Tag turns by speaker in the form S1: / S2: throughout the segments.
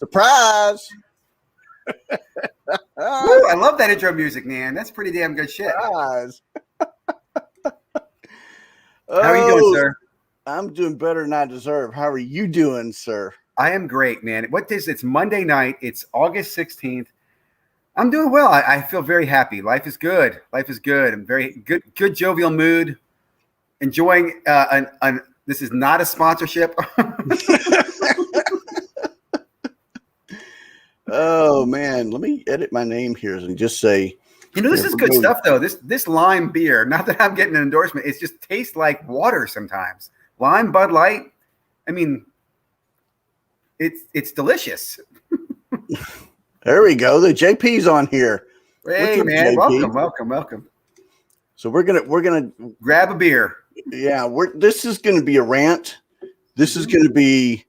S1: Surprise!
S2: Woo, I love that intro music, man. That's pretty damn good shit.
S1: Surprise!
S2: How are you doing, sir?
S1: I'm doing better than I deserve. How are you doing, sir?
S2: I am great, man. It's Monday night. It's August 16th. I'm doing well. I feel very happy. Life is good. Life is good. I'm very good jovial mood. Enjoying this is not a sponsorship.
S1: Oh man, let me edit my name here and just say,
S2: this is good stuff though. This lime beer, not that I'm getting an endorsement, it just tastes like water sometimes. Lime Bud Light. I mean, it's delicious.
S1: There we go. The JP's on here.
S2: Hey man, JP? welcome.
S1: So we're gonna
S2: grab a beer.
S1: Yeah, this is gonna be a rant. This is gonna be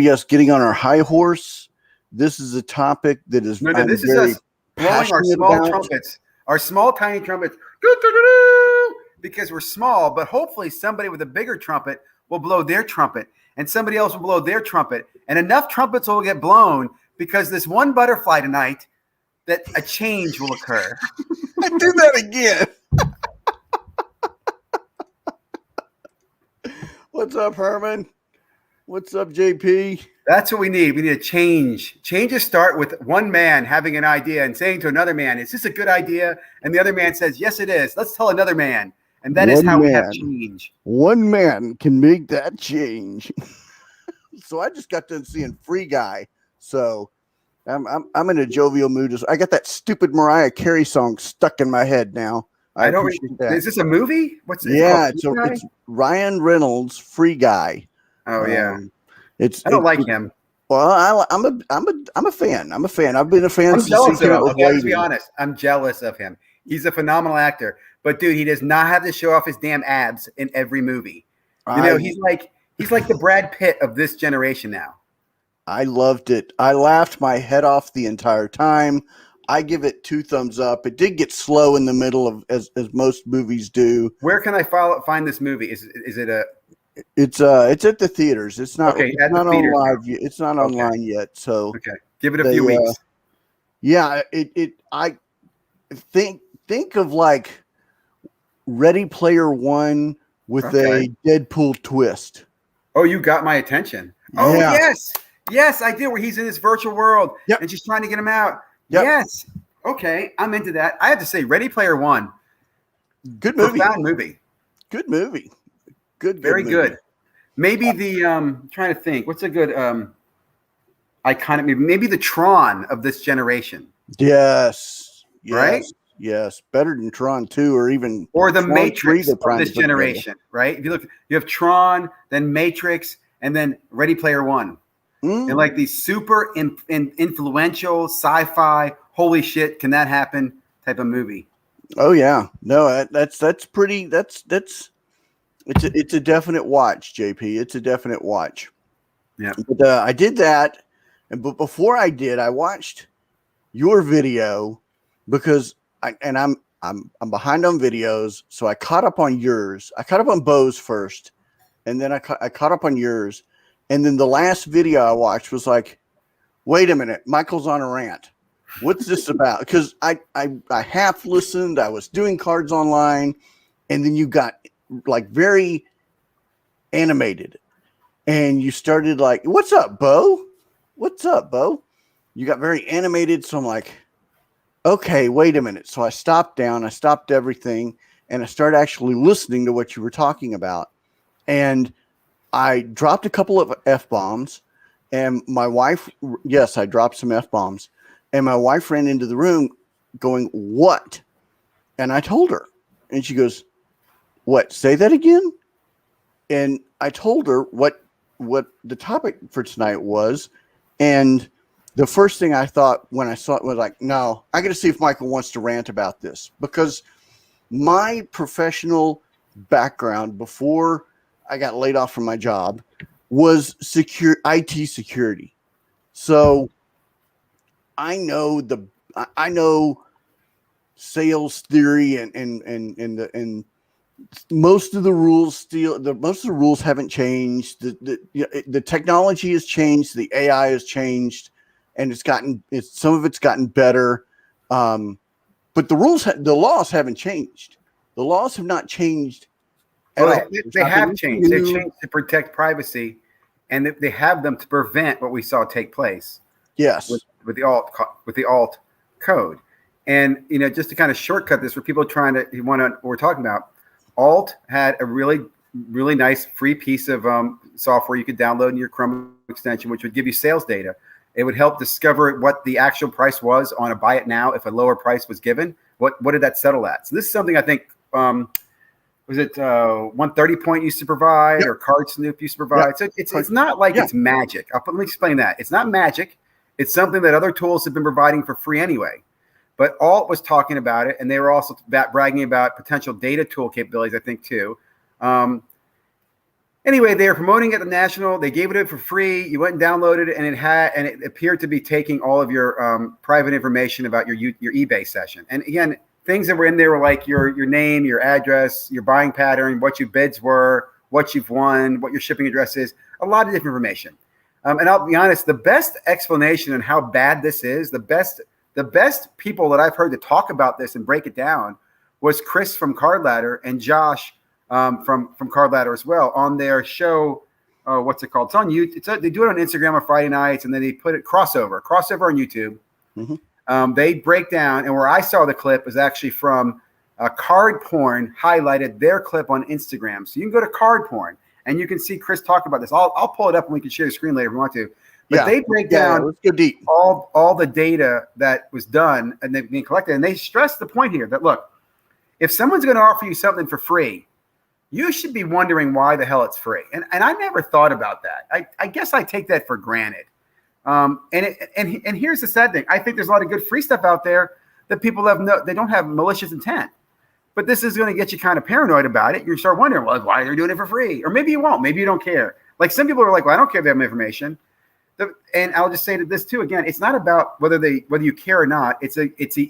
S1: us getting on our high horse. This is a topic that is
S2: this is us blowing our small trumpets, our small tiny trumpets, because we're small. But hopefully, somebody with a bigger trumpet will blow their trumpet, and somebody else will blow their trumpet, and enough trumpets will get blown because this one butterfly tonight that a change will occur.
S1: I do that again. What's up, Herman? What's up, JP?
S2: That's what we need. We need a change. Changes start with one man having an idea and saying to another man, "Is this a good idea?" And the other man says, "Yes, it is. Let's tell another man." And that is how we have change.
S1: One man can make that change. So I just got done seeing Free Guy. So I'm in a jovial mood. I got that stupid Mariah Carey song stuck in my head now.
S2: I don't appreciate that. Is this a movie? What's it?
S1: Yeah, it's Ryan Reynolds, Free Guy.
S2: Oh yeah, I don't like him.
S1: Well, I'm a fan. I'm a fan. I've been a fan.
S2: I'm jealous of him. Okay, let's be honest. I'm jealous of him. He's a phenomenal actor, but dude, he does not have to show off his damn abs in every movie. He's like the Brad Pitt of this generation now.
S1: I loved it. I laughed my head off the entire time. I give it 2 thumbs up. It did get slow in the middle of as most movies do.
S2: Where can I find this movie? Is it a?
S1: It's at the theaters. It's not.
S2: Okay,
S1: it's not on live. It's not online yet. So
S2: okay, give it a few weeks.
S1: Yeah, I think of like Ready Player One with a Deadpool twist.
S2: Oh, you got my attention. Oh yes, I did. Where he's in this virtual world and she's trying to get him out. Yep. Yes. Okay, I'm into that. I have to say, Ready Player One.
S1: Good movie.
S2: Profound movie.
S1: Good movie.
S2: Very good. Maybe trying to think. What's a good iconic? Maybe the Tron of this generation.
S1: Yes.
S2: Right.
S1: Yes. Better than Tron 2 or even
S2: the
S1: Tron
S2: Matrix
S1: 3,
S2: of this generation. Right. If you look, you have Tron, then Matrix, and then Ready Player One. And like these super influential sci-fi, holy shit, can that happen type of movie.
S1: Oh yeah, no, that's pretty. It's a definite watch, JP. It's a definite watch.
S2: Yeah.
S1: But I did that, but before I did, I watched your video because I'm behind on videos, so I caught up on yours. I caught up on Bo's first, and then I caught up on yours. And then the last video I watched was like, wait a minute, Michael's on a rant. What's this about? Because I half listened. I was doing cards online, and then you got like very animated, and you started like, "What's up, Bo? What's up, Bo?" You got very animated, so I'm like, "Okay, wait a minute." So I stopped down. I stopped everything, and I started actually listening to what you were talking about, and I dropped a couple of F-bombs, and my wife, yes, I dropped some F-bombs, and my wife ran into the room going, "What?" And I told her, and she goes, "What? Say that again?" And I told her what the topic for tonight was, and the first thing I thought when I saw it was like, no, I got to see if Michael wants to rant about this, because my professional background before I got laid off from my job was IT security. So I know sales theory and most of the rules most of the rules haven't changed. The technology has changed, the AI has changed, and some of it's gotten better. But the laws haven't changed. The laws have not changed at all.
S2: They have changed. They've changed to protect privacy, and they have them to prevent what we saw take place.
S1: Yes,
S2: with the alt code, and just to kind of shortcut this for people trying to what we're talking about. Alt had a really, really nice free piece of software you could download in your Chrome extension, which would give you sales data. It would help discover what the actual price was on a buy it now if a lower price was given. What did that settle at? So this is something I think was it 130 Point used to provide, or Card Snoop used to provide. So it's not like it's magic. Let me explain that. It's not magic. It's something that other tools have been providing for free anyway. But Alt was talking about it, and they were also bragging about potential data tool capabilities, I think, too. Anyway, they were promoting it at the national. They gave it for free. You went and downloaded it, and it appeared to be taking all of your private information about your eBay session. And again, things that were in there were like your name, your address, your buying pattern, what your bids were, what you've won, what your shipping address is, a lot of different information. And I'll be honest, the best explanation on how bad this is, the best people that I've heard to talk about this and break it down was Chris from Card Ladder and Josh from Card Ladder as well on their show. What's it called? It's on YouTube. They do it on Instagram on Friday nights, and then they put it crossover on YouTube. Mm-hmm. They break down, and where I saw the clip was actually from Card Porn highlighted their clip on Instagram. So you can go to Card Porn and you can see Chris talk about this. I'll pull it up and we can share the screen later if we want to. But they break down
S1: let's go deep.
S2: all the data that was done and they've been collected. And they stress the point here that, look, if someone's going to offer you something for free, you should be wondering why the hell it's free. And I never thought about that. I guess I take that for granted. And here's the sad thing. I think there's a lot of good free stuff out there that people they don't have malicious intent. But this is going to get you kind of paranoid about it. You start wondering, well, why they're doing it for free. Or maybe you won't. Maybe you don't care. Like some people are like, well, I don't care if they have my information. And I'll just say to this too, again, it's not about whether you care or not. It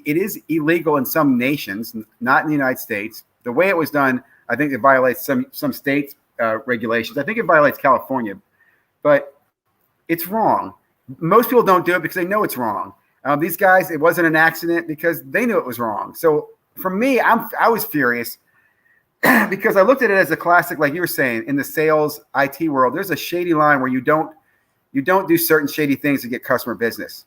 S2: is illegal in some nations, not in the United States. The way it was done, I think it violates some states' regulations. I think it violates California, but it's wrong. Most people don't do it because they know it's wrong. These guys, it wasn't an accident because they knew it was wrong. So for me, I was furious because I looked at it as a classic, like you were saying, in the sales IT world. There's a shady line where you don't do certain shady things to get customer business.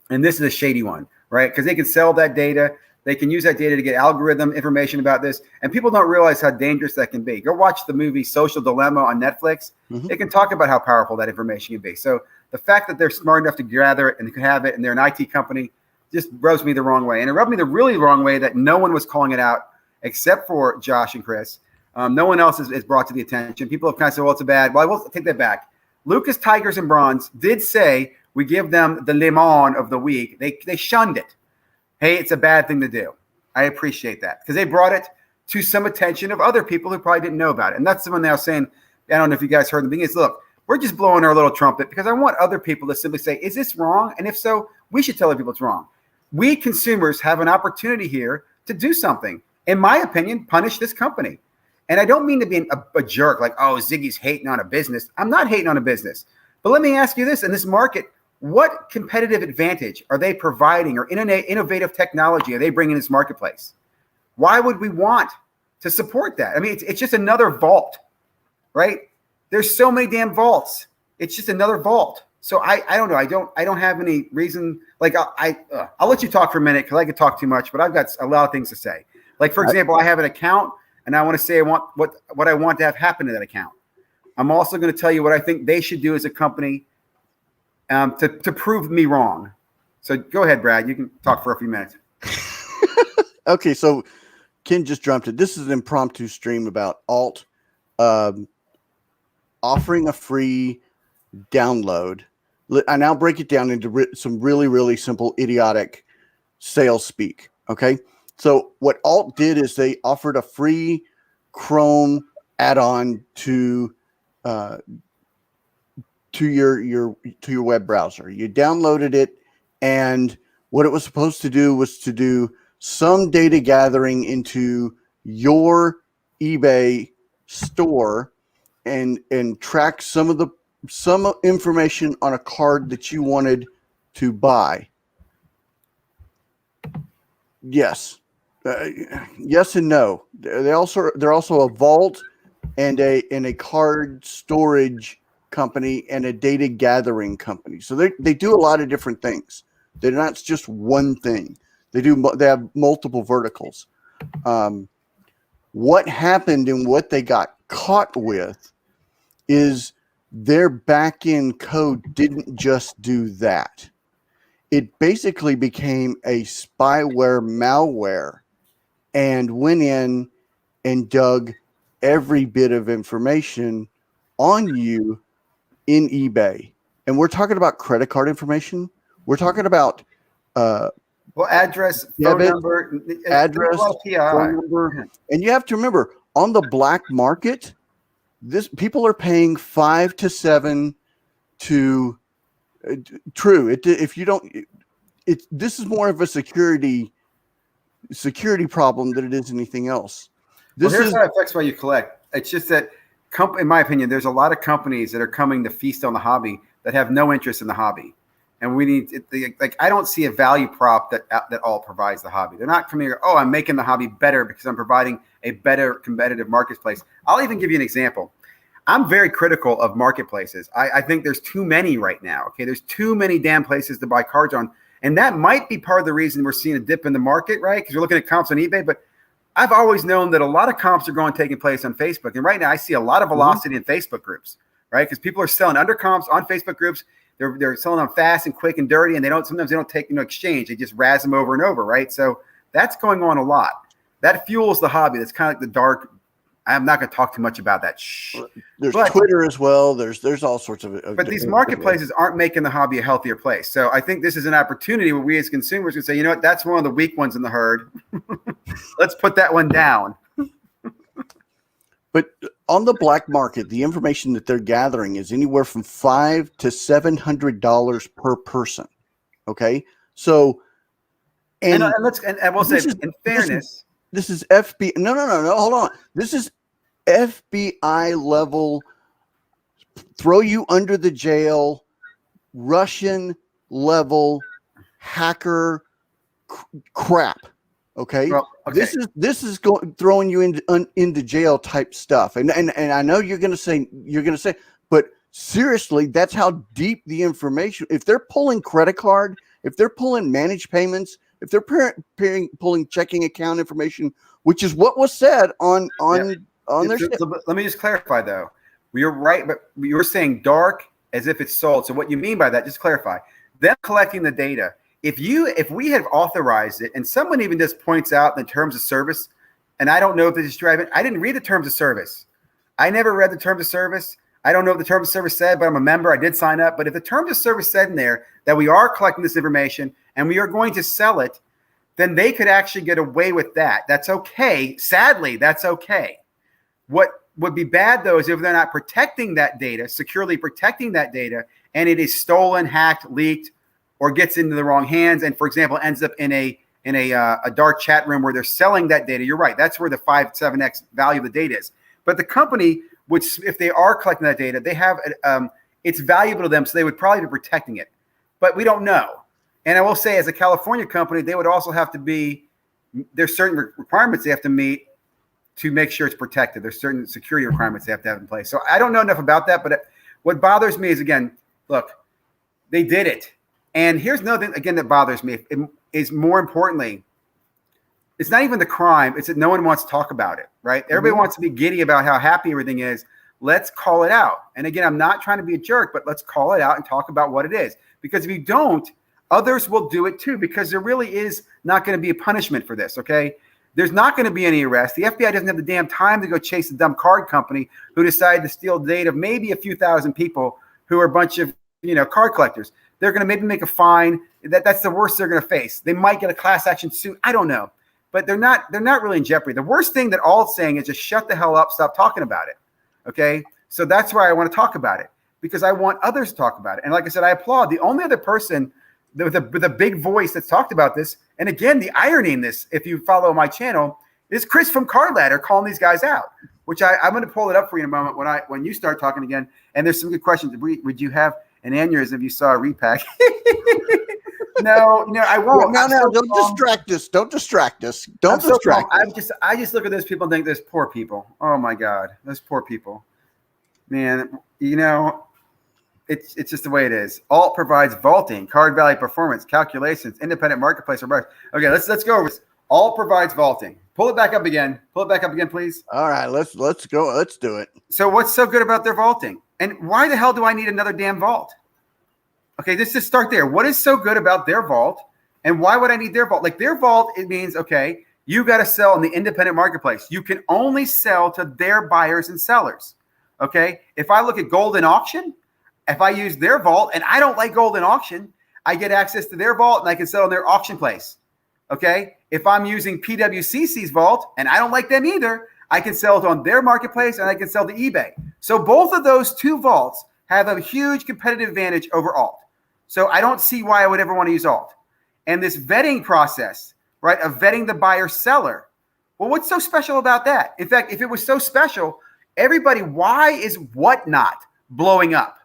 S2: And this is a shady one, right? Because they can sell that data. They can use that data to get algorithm information about this. And people don't realize how dangerous that can be. Go watch the movie Social Dilemma on Netflix. Mm-hmm. They can talk about how powerful that information can be. So the fact that they're smart enough to gather it and can have it, and they're an IT company, just rubs me the wrong way. And it rubbed me the really wrong way that no one was calling it out except for Josh and Chris. No one else is brought to the attention. People have kind of said, well, it's a bad. Well, I will take that back. Lucas, Tigers, and Bronze did say we give them the lemon of the week. They shunned it. Hey, it's a bad thing to do. I appreciate that because they brought it to some attention of other people who probably didn't know about it. And that's the one they were saying, I don't know if you guys heard the beginning. Is look, we're just blowing our little trumpet because I want other people to simply say, is this wrong? And if so, we should tell other people it's wrong. We consumers have an opportunity here to do something. In my opinion, punish this company. And I don't mean to be a jerk like, oh, Ziggy's hating on a business. I'm not hating on a business. But let me ask you this. In this market, what competitive advantage are they providing or innovative technology are they bringing in this marketplace? Why would we want to support that? I mean, it's just another vault, right? There's so many damn vaults. It's just another vault. So I don't know. I don't have any reason. Like I'll let you talk for a minute because I could talk too much, but I've got a lot of things to say. Like, for example, I have an account and I want to say I want what I want to have happen to that account. I'm also going to tell you what I think they should do as a company to prove me wrong. So go ahead, Brad. You can talk for a few minutes.
S1: Okay, so Ken just jumped it. This is an impromptu stream about Alt offering a free download. I now break it down into some really, really simple, idiotic sales speak. Okay. So what Alt did is they offered a free Chrome add-on to your web browser. You downloaded it, and what it was supposed to do was to do some data gathering into your eBay store and track some information on a card that you wanted to buy? Yes. Yes and no. They're also a vault and a card storage company and a data gathering company. So they do a lot of different things. They're not just one thing. They have multiple verticals. What happened and what they got caught with is their back-end code didn't just do that. It basically became a spyware malware and went in and dug every bit of information on you in eBay. And we're talking about credit card information. We're talking about
S2: address, phone number,
S1: phone number. And you have to remember, on the black market, people are paying 5 to 7 to true. This is more of a security problem than it is anything else.
S2: Here's how it affects what you collect. It's just that, in my opinion, there's a lot of companies that are coming to feast on the hobby that have no interest in the hobby. And we need, I don't see a value prop that all provides the hobby. They're not coming here, I'm making the hobby better because I'm providing a better competitive marketplace. I'll even give you an example. I'm very critical of marketplaces. I think there's too many right now. Okay, there's too many damn places to buy cards on. And that might be part of the reason we're seeing a dip in the market, right? Because you're looking at comps on eBay. But I've always known that a lot of comps are taking place on Facebook. And right now I see a lot of velocity in Facebook groups, right? Because people are selling under comps on Facebook groups. They're selling them fast and quick and dirty, and sometimes they don't take exchange. They just razz them over and over, right? So that's going on a lot. That fuels the hobby. That's kind of like the dark. I'm not going to talk too much about that.
S1: There's Twitter as well. There's all sorts of.
S2: But these marketplaces aren't making the hobby a healthier place. So I think this is an opportunity where we as consumers can say, you know what, that's one of the weak ones in the herd. Let's put that one down.
S1: But on the black market, the information that they're gathering is anywhere from $500 to $700 per person. Okay, so
S2: and we'll say in fairness,
S1: this is FBI. No, hold on. This is FBI level. Throw you under the jail, Russian level hacker crap. Okay?
S2: Well, okay.
S1: This is throwing you into jail type stuff, and I know you're gonna say, but seriously, that's how deep the information. If they're pulling credit card, if they're pulling managed payments, if they're pulling checking account information, which is what was said on their.
S2: Let me just clarify though. You're right, but you're saying dark as if it's sold. So what you mean by that? Just clarify. Them collecting the data. If we have authorized it, and someone even just points out the terms of service, and I don't know if this is true, I didn't read the terms of service. I never read the terms of service. I don't know what the terms of service said, but I'm a member. I did sign up. But if the terms of service said in there that we are collecting this information and we are going to sell it, then they could actually get away with that. That's okay. Sadly, that's okay. What would be bad, though, is if they're not protecting that data, securely protecting that data, and it is stolen, hacked, leaked, or gets into the wrong hands, and, for example, ends up in a dark chat room where they're selling that data. You're right. That's where the 5-7x value of the data is. But the company, which if they are collecting that data, they have it's valuable to them, so they would probably be protecting it. But we don't know. And I will say, as a California company, they would also have to be – there's certain requirements they have to meet to make sure it's protected. There's certain security requirements they have to have in place. So I don't know enough about that. But what bothers me is, again, look, they did it. And here's another thing, again, that bothers me. It is more importantly, it's not even the crime. It's that no one wants to talk about it, right? Everybody wants to be giddy about how happy everything is. Let's call it out. And again, I'm not trying to be a jerk, but let's call it out and talk about what it is. Because if you don't, others will do it too, because there really is not going to be a punishment for this, okay? There's not going to be any arrest. The FBI doesn't have the damn time to go chase a dumb card company who decided to steal data of maybe a few thousand people who are a bunch of, card collectors. They're going to maybe make a fine. That's the worst they're going to face. They might get a class action suit. I don't know. But they're not really in jeopardy. The worst thing that all it's saying is just shut the hell up, stop talking about it. Okay? So that's why I want to talk about it, because I want others to talk about it. And like I said, I applaud. The only other person with a big voice that's talked about this, and again, the irony in this, if you follow my channel, It's Chris from Card Ladder calling these guys out, which I'm going to pull it up for you in a moment when you start talking again. And there's some good questions. Would you have an aneurysm if you saw a repack? No, I won't.
S1: No, don't distract us. Don't distract us. Don't distract us.
S2: I just look at those people and think, those poor people. Oh my God, those poor people. Man, it's just the way it is. Alt provides vaulting, card value performance, calculations, independent marketplace. Okay, let's go over this. Alt provides vaulting. Pull it back up again. Pull it back up again, please.
S1: All right, let's go. Let's do it.
S2: So what's so good about their vaulting? And why the hell do I need another damn vault? Okay, let's just start there. What is so good about their vault? And why would I need their vault? Like their vault, it means, okay, you got to sell in the independent marketplace. You can only sell to their buyers and sellers. Okay, if I look at Golden Auction, if I use their vault and I don't like Golden Auction, I get access to their vault and I can sell in their auction place. Okay, if I'm using PWCC's vault and I don't like them either, I can sell it on their marketplace and I can sell to eBay. So both of those two vaults have a huge competitive advantage over Alt. So I don't see why I would ever want to use Alt. And this vetting process, right, of vetting the buyer seller. Well, what's so special about that? In fact, if it was so special, everybody, why is Whatnot blowing up?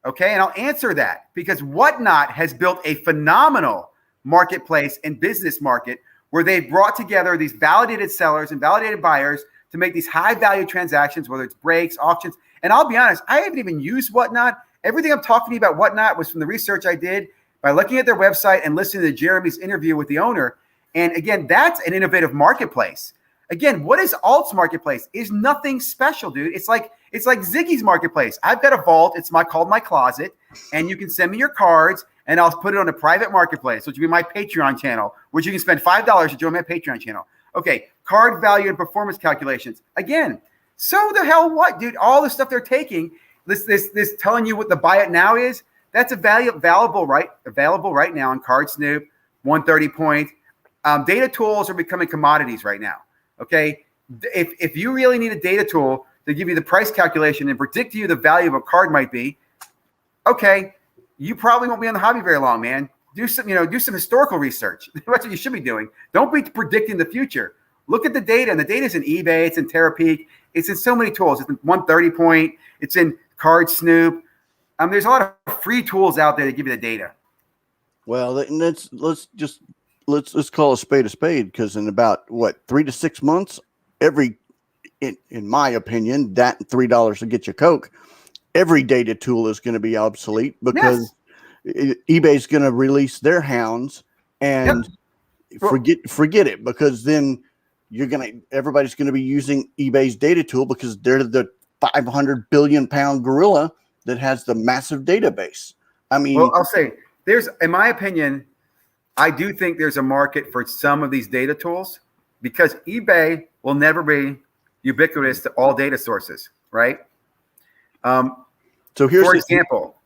S2: Okay, and I'll answer that because Whatnot has built a phenomenal marketplace and business market where they've brought together these validated sellers and validated buyers to make these high value transactions, whether it's breaks, auctions. And I'll be honest, I haven't even used Whatnot. Everything I'm talking to you about Whatnot was from the research I did by looking at their website and listening to Jeremy's interview with the owner. And again, that's an innovative marketplace. Again, what is Alt's marketplace? Is nothing special, dude. It's like Ziggy's marketplace. I've got a vault. It's called My Closet, and you can send me your cards, and I'll put it on a private marketplace, which will be my Patreon channel, which you can spend $5 to join my Patreon channel. Okay, card value and performance calculations. Again, so the hell what, dude? All the stuff they're taking, this telling you what the buy it now is. That's available right now on Card Snoop, 130 Point. Data tools are becoming commodities right now. Okay, if you really need a data tool to give you the price calculation and predict to you the value of a card might be, okay, you probably won't be in the hobby very long, man. Do some historical research. That's what you should be doing. Don't be predicting the future. Look at the data, and the data is in eBay, it's in Terapeak, it's in so many tools. It's in 130 Point, it's in Card Snoop. There's a lot of free tools out there that give you the data.
S1: Well, let's call a spade because in about 3 to 6 months, in my opinion, that $3 will get you Coke. Every data tool is going to be obsolete because eBay's going to release their hounds and forget it, because then everybody's going to be using eBay's data tool because they're the 500 billion pound gorilla that has the massive database. I mean,
S2: well, I'll say in my opinion, I do think there's a market for some of these data tools because eBay will never be ubiquitous to all data sources, right?
S1: So here's
S2: for example.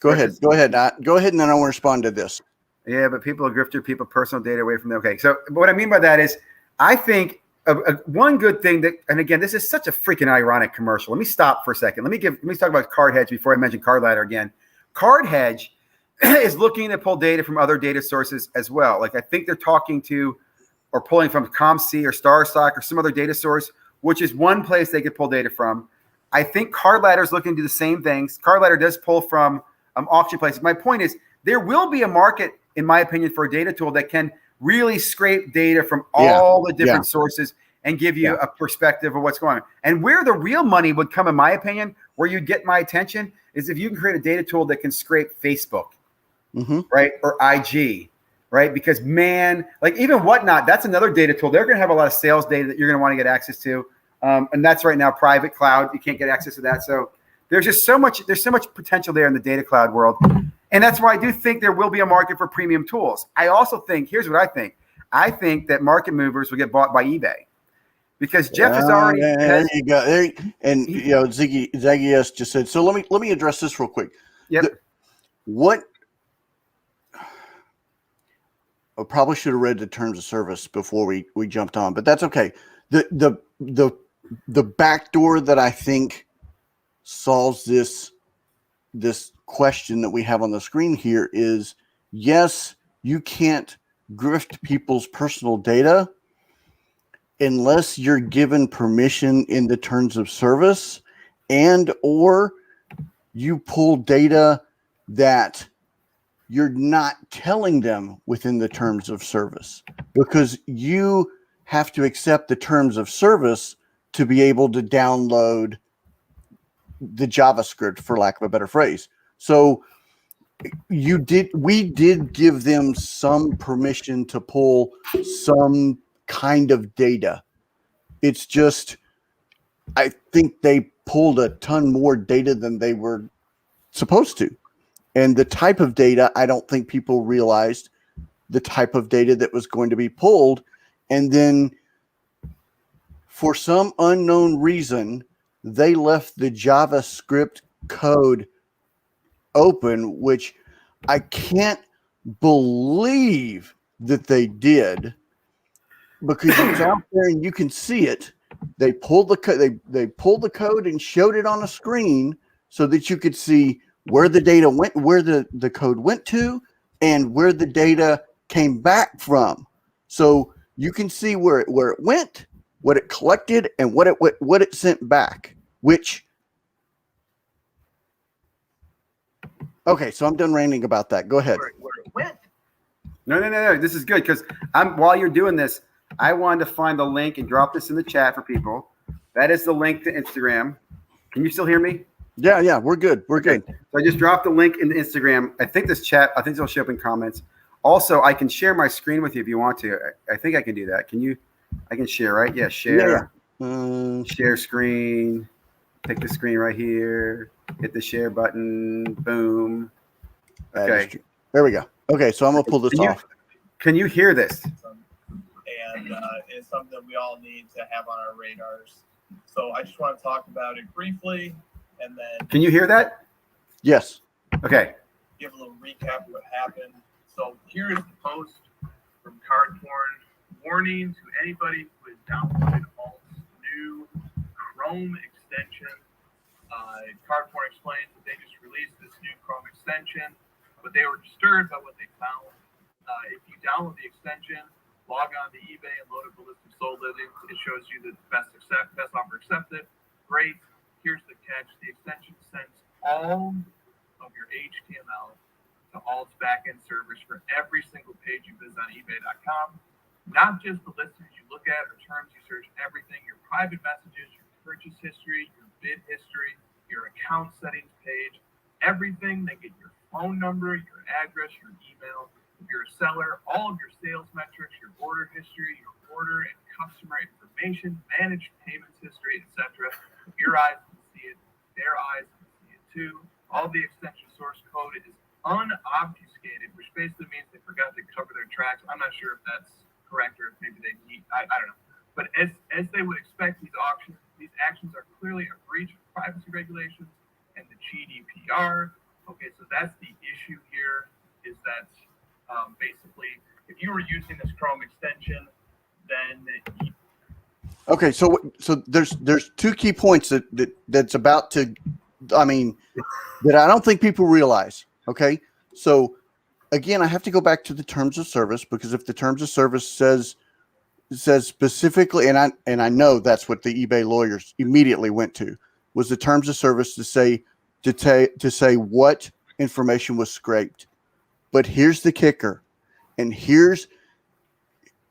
S1: Go ahead, and then I want to respond to this.
S2: Yeah, but people are grifter, people personal data away from them. Okay, so what I mean by that is, I think one good thing that, and again, this is such a freaking ironic commercial. Let me stop for a second. Let me talk about Card Hedge before I mention Card Ladder again. Card Hedge is looking to pull data from other data sources as well. Like I think they're talking to or pulling from ComC or StarStock or some other data source, which is one place they could pull data from. I think Card Ladder is looking to do the same things. Card Ladder does pull from auction places. My point is there will be a market, in my opinion, for a data tool that can really scrape data from all the different sources and give you a perspective of what's going on. And where the real money would come, in my opinion, where you get my attention, is if you can create a data tool that can scrape Facebook, right, or IG, right? Because, man, like even Whatnot, that's another data tool. They're going to have a lot of sales data that you're going to want to get access to. And that's right now private cloud. You can't get access to that. So there's just so much potential there in the data cloud world. And that's why I do think there will be a market for premium tools. I also think, here's what I think. I think that market movers will get bought by eBay because Jeff is already.
S1: There you go. Zaggy S just said. So let me address this real quick.
S2: Yep.
S1: I probably should have read the terms of service before we jumped on, but that's okay. The backdoor that I think solves this question that we have on the screen here is, yes, you can't grift people's personal data. unless you're given permission in the terms of service, and or you pull data that you're not telling them within the terms of service, because you have to accept the terms of service to be able to download the JavaScript, for lack of a better phrase. So we did give them some permission to pull some kind of data. It's just, I think they pulled a ton more data than they were supposed to. And the type of data, I don't think people realized the type of data that was going to be pulled. And then for some unknown reason, they left the JavaScript code open, which I can't believe that they did, because it's out there and you can see it. They pulled they pulled the code and showed it on a screen so that you could see where the data went, where the code went to, and where the data came back from. So you can see where it went, what it collected, and what it sent back. Which, okay, so I'm done ranting about that. Go ahead.
S3: Where it went.
S2: No. This is good, because while you're doing this, I wanted to find the link and drop this in the chat for people. That is the link to Instagram. Can you still hear me?
S1: Yeah, we're good. We're good.
S2: So I just dropped the link in Instagram. I think it'll show up in comments. Also, I can share my screen with you if you want to. I think I can do that. I can share, right? Yeah, share.
S1: Yeah.
S2: Share screen. Pick the screen right here. Hit the share button. Boom. Okay.
S1: There we go. Okay, so I'm going to pull this off.
S2: Can you hear this?
S3: And it's something that we all need to have on our radars. So I just want to talk about it briefly, and then...
S2: Can you hear that?
S1: Yes.
S2: Okay.
S3: Give a little recap of what happened. So here is the post from CardTime. Warning to anybody who has downloaded Alt's new Chrome extension. CardTime explains that they just released this new Chrome extension, but they were disturbed by what they found. If you download the extension, log on to eBay and load up a list of sold listings. It shows you the best offer accepted. Great. Here's the catch. The extension sends all of your HTML to Alt's backend servers for every single page you visit on eBay.com. Not just the listings you look at or terms you search, everything, your private messages, your purchase history, your bid history, your account settings page, everything. They get your phone number, your address, your email. If you're a seller, all of your sales metrics, your order history, your order and customer information, managed payments history, etc. Your eyes can see it, their eyes can see it too. All the extension source code is unobfuscated, which basically means they forgot to cover their tracks. I'm not sure if that's correct or if maybe they need, I don't know. But as they would expect, these actions are clearly a breach of privacy regulations and the GDPR. Okay, so that's the issue here, is that basically, if you were using this Chrome extension, then
S1: okay, so there's two key points that's about to, I mean, that I don't think people realize. Okay, so again, I have to go back to the terms of service, because if the terms of service says specifically, and I know that's what the eBay lawyers immediately went to, was the terms of service to say what information was scraped. But here's the kicker, and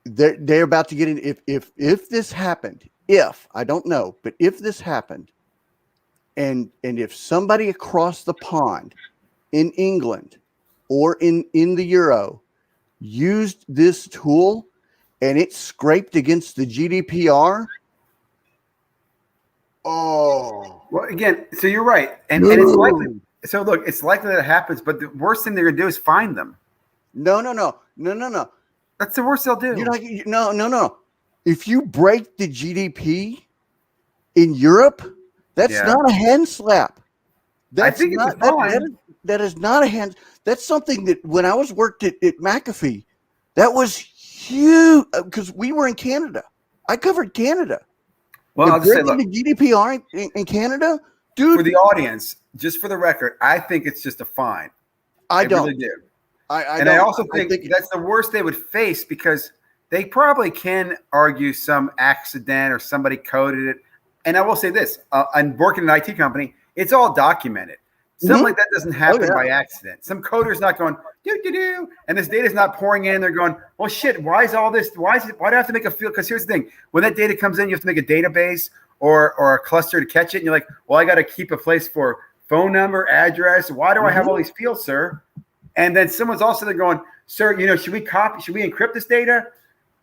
S1: they're about to get in. If this happened, I don't know, but if this happened, and if somebody across the pond in England or in the Euro used this tool and it scraped against the GDPR,
S2: well, again, so you're right, and it's likely. So look, it's likely that it happens, but the worst thing they're gonna do is find them.
S1: No.
S2: That's the worst they'll do.
S1: No. If you break the GDP in Europe, that's not a hand slap.
S2: I think it's a fine.
S1: That is not a hand. That's something that when I worked at McAfee, that was huge, because we were in Canada. I covered Canada.
S2: Well, I'll just say, look,
S1: the GDPR in Canada, dude.
S2: For the audience, just for the record, I think it's just a fine.
S1: I don't.
S2: Really do.
S1: I
S2: also think that's the worst they would face, because they probably can argue some accident or somebody coded it. And I will say this, I'm working in an IT company, it's all documented. Something like that doesn't happen by accident. Some coder's not going, do, and this data is not pouring in. They're going, well, shit, why is all this? Why do I have to make a field? Because here's the thing. When that data comes in, you have to make a database or a cluster to catch it. And you're like, well, I got to keep a place for phone number, address. Why do I have all these fields, sir? And then someone's also there going, sir, should we encrypt this data?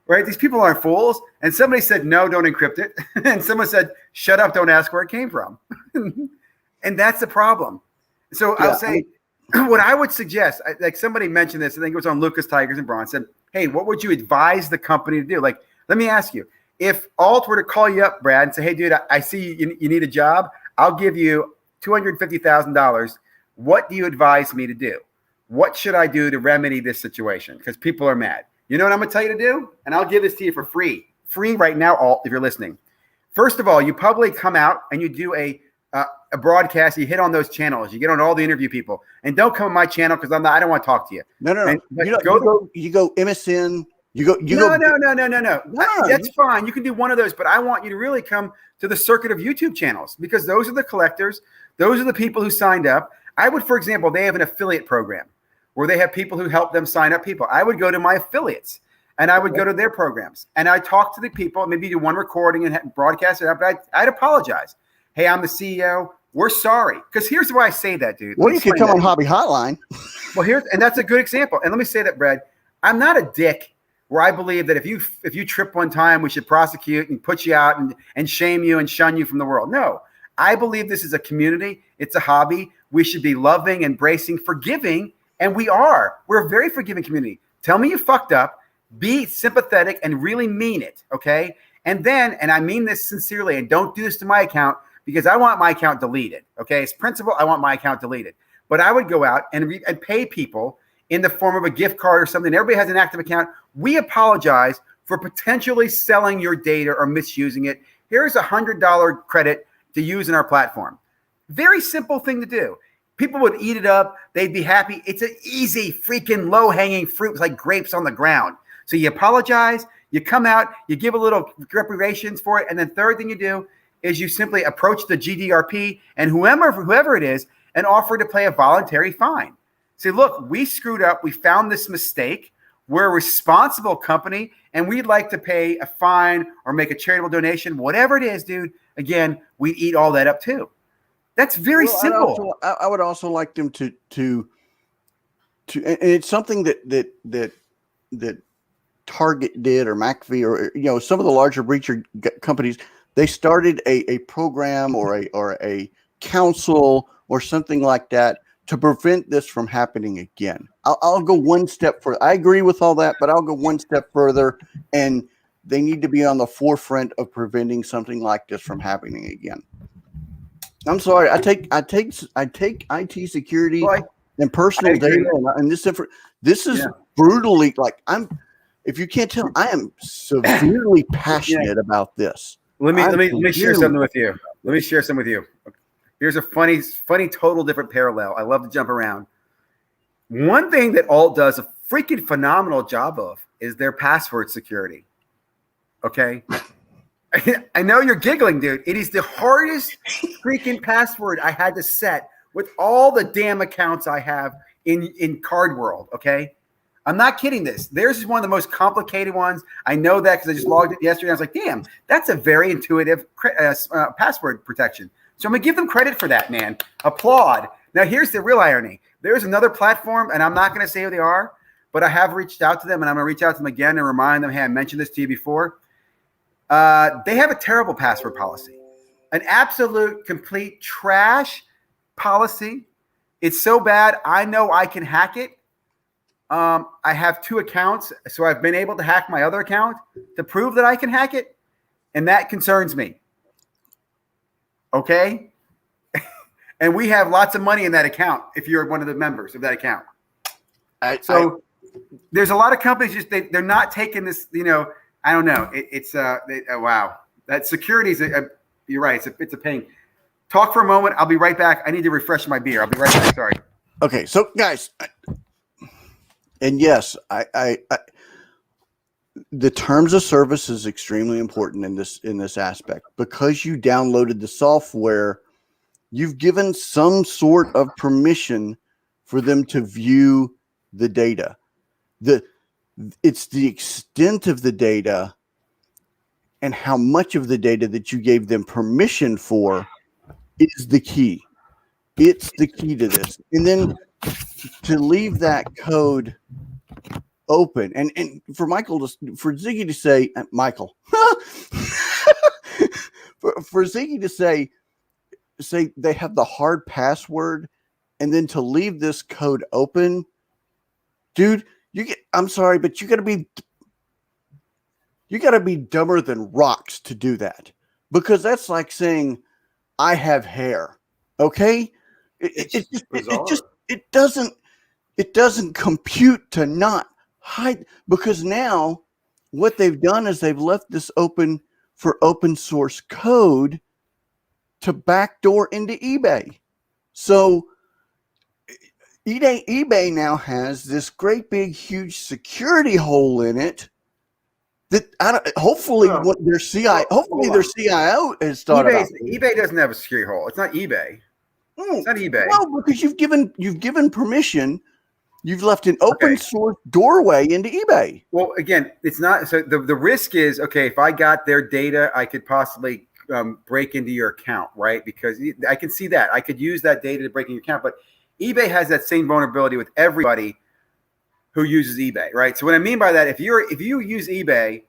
S2: Right? These people aren't fools. And somebody said, no, don't encrypt it. And someone said, shut up, don't ask where it came from. And that's the problem. So I'll say, what I would suggest, like somebody mentioned this, I think it was on Lucas, Tigers, and Braun, said, hey, what would you advise the company to do? Like, let me ask you, if Alt were to call you up, Brad, and say, hey, dude, I see you need a job. I'll give you $250,000. What do you advise me to do? What should I do to remedy this situation? Because people are mad. You know what I'm going to tell you to do? And I'll give this to you for free. Free right now, Alt, if you're listening. First of all, you probably come out and you do a broadcast. You hit on those channels. You get on all the interview people. And don't come on my channel because I don't want to talk to you.
S1: No. You go MSN. No.
S2: That's fine. You can do one of those. But I want you to really come to the circuit of YouTube channels because those are the collectors. Those are the people who signed up. I would, for example, they have an affiliate program where they have people who help them sign up people. I would go to my affiliates and I would go to their programs and I talk to the people, maybe do one recording and broadcast it up. But I'd apologize. Hey, I'm the CEO. We're sorry. Because here's why I say that, dude.
S1: Well, you can come on Hobby Hotline.
S2: Well, and that's a good example. And let me say that, Brad, I'm not a dick where I believe that if you trip one time, we should prosecute and put you out and shame you and shun you from the world. No, I believe this is a community. It's a hobby. We should be loving, embracing, forgiving. And we are. We're a very forgiving community. Tell me you fucked up. Be sympathetic and really mean it. Okay. And then, and I mean this sincerely, and don't do this to my account because I want my account deleted. Okay. As principle, I want my account deleted. But I would go out and pay people in the form of a gift card or something. Everybody has an active account. We apologize for potentially selling your data or misusing it. Here's $100 credit to use in our platform. Very simple thing to do. People would eat it up. They'd be happy. It's an easy freaking low-hanging fruit. It's like grapes on the ground. So you apologize. You come out. You give a little reparations for it. And then third thing you do is you simply approach the GDRP and whoever it is and offer to pay a voluntary fine. Say, look, we screwed up. We found this mistake. We're a responsible company, and we'd like to pay a fine or make a charitable donation. Whatever it is, dude, again, we'd eat all that up too. That's very simple.
S1: I would also like them to and it's something that Target did or McAfee or some of the larger breacher companies. They started a program or a council or something like that to prevent this from happening again. I'll go one step further. I agree with all that, but I'll go one step further, and they need to be on the forefront of preventing something like this from happening again. I'm sorry. I take IT security and personal data and this is brutally if you can't tell, I am severely passionate about this.
S2: Let me share something with you. Here's a funny, total different parallel. I love to jump around. One thing that Alt does a freaking phenomenal job of is their password security. Okay. I know you're giggling, dude. It is the hardest freaking password I had to set with all the damn accounts I have in Card World. Okay. I'm not kidding this. Theirs is one of the most complicated ones. I know that because I just logged it yesterday. I was like, damn, that's a very intuitive password protection. So I'm going to give them credit for that, man. Applaud. Now, here's the real irony. There's another platform, and I'm not going to say who they are, but I have reached out to them, and I'm going to reach out to them again and remind them, hey, I mentioned this to you before. They have a terrible password policy, an absolute, complete trash policy. It's so bad, I know I can hack it. I have 2 accounts, so I've been able to hack my other account to prove that I can hack it, and that concerns me. Okay? And we have lots of money in that account if you're one of the members of that account. There's a lot of companies just they're not taking this, I don't know. Wow. That security is you're right. It's a pain. Talk for a moment. I'll be right back. I need to refresh my beer. I'll be right back. Sorry.
S1: Okay. So guys, and yes, I the terms of service is extremely important in this aspect. Because you downloaded the software, you've given some sort of permission for them to view the data. It's the extent of the data and how much of the data that you gave them permission for is the key. It's the key to this. And then to leave that code open, and for Ziggy to say, Michael, for Ziggy to say they have the hard password, and then to leave this code open, dude, I'm sorry, but you got to be dumber than rocks to do that, because that's like saying I have hair. Okay, it doesn't compute to not hide, because now what they've done is they've left this open for open source code to backdoor into eBay. So eBay now has this great big huge security hole in it that hopefully their CIO has thought about.
S2: eBay doesn't have a security hole. It's not eBay. It's not eBay.
S1: No, because you've given permission. You've left an open source doorway into eBay.
S2: Well, again, it's not. So the risk is, okay, if I got their data, I could possibly break into your account, right? Because I can see that. I could use that data to break into your account. But eBay has that same vulnerability with everybody who uses eBay, right? So what I mean by that, if you use eBay,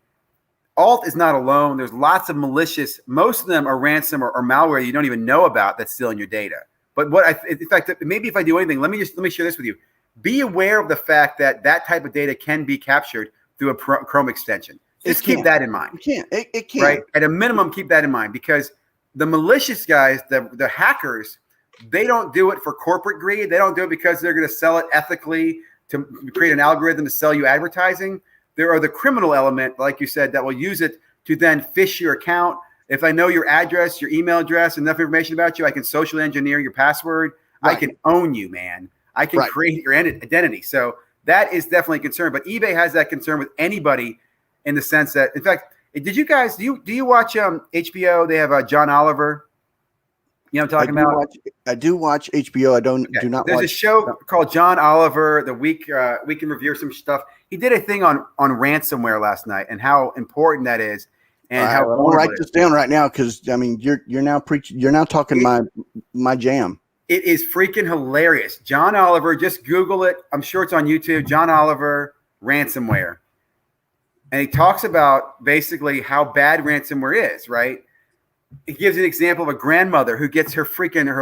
S2: Alt is not alone. There's lots of malicious. Most of them are ransom or malware you don't even know about that's stealing your data. But in fact, maybe if I do anything, let me share this with you. Be aware of the fact that type of data can be captured through a Chrome extension. Just keep that in mind.
S1: It can.
S2: Right? At a minimum, keep that in mind, because the malicious guys, the hackers, they don't do it for corporate greed. They don't do it because they're going to sell it ethically to create an algorithm to sell you advertising. There are the criminal element, like you said, that will use it to then phish your account. If I know your address, your email address, enough information about you, I can socially engineer your password. Right. I can own you, man. I can create your identity. So that is definitely a concern. But eBay has that concern with anybody, in the sense that, in fact, did you guys do you watch HBO? They have John Oliver. You know what I'm talking about?
S1: I do watch HBO. I do not.
S2: There's a show called John Oliver, the week in review some stuff. He did a thing on ransomware last night and how important that is. And how
S1: I'll write this down right now, because I mean you're now preaching. You're now talking my jam.
S2: It is freaking hilarious. John Oliver, just Google it. I'm sure it's on YouTube. John Oliver ransomware, and he talks about basically how bad ransomware is. Right? He gives an example of a grandmother who gets her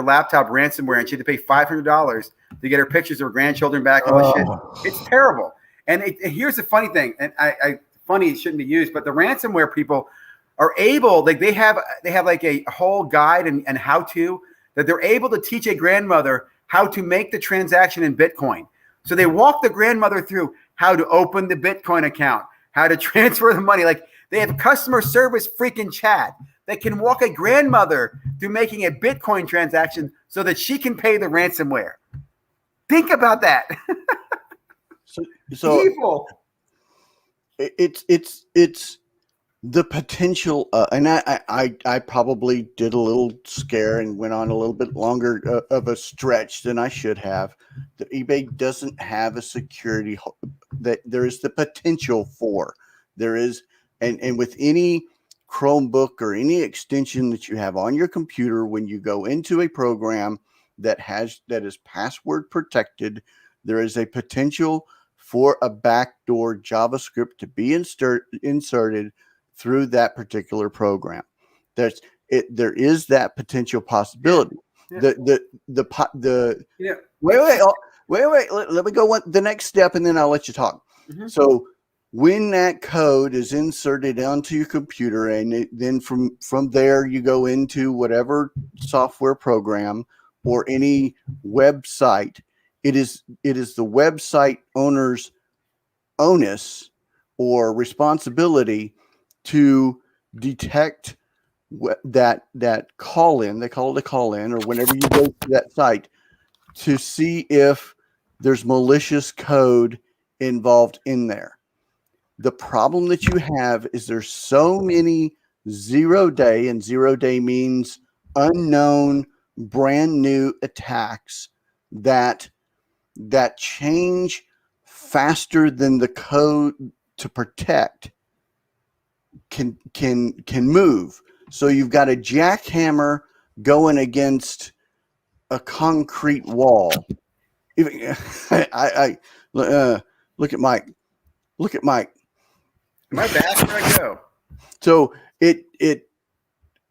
S2: laptop ransomware, and she had to pay $500 to get her pictures of her grandchildren back. All this shit. It's terrible. And here's the funny thing, and funny it shouldn't be used, but the ransomware people are able, like they have like a whole guide and how to, that they're able to teach a grandmother how to make the transaction in Bitcoin. So they walk the grandmother through how to open the Bitcoin account, how to transfer the money. Like they have customer service freaking chat that can walk a grandmother through making a Bitcoin transaction so that she can pay the ransomware. Think about that.
S1: So
S2: evil.
S1: It's the potential, and I probably did a little scare and went on a little bit longer of a stretch than I should have. The eBay doesn't have a security that there is the potential for. There is, and with any Chromebook or any extension that you have on your computer, when you go into a program that is password protected, there is a potential for a backdoor JavaScript to be inserted through that particular program. There is that potential possibility. Yeah. Wait. Let me go the next step, and then I'll let you talk. Mm-hmm. So when that code is inserted onto your computer, and then from there you go into whatever software program or any website, it is the website owner's onus or responsibility to detect that call in. They call it a call in, or whenever you go to that site, to see if there's malicious code involved in there. The problem that you have is there's so many 0 day, and 0 day means unknown, brand new attacks that change faster than the code to protect can move. So you've got a jackhammer going against a concrete wall. Look at Mike. Look at Mike.
S2: Am I back? Where I go?
S1: So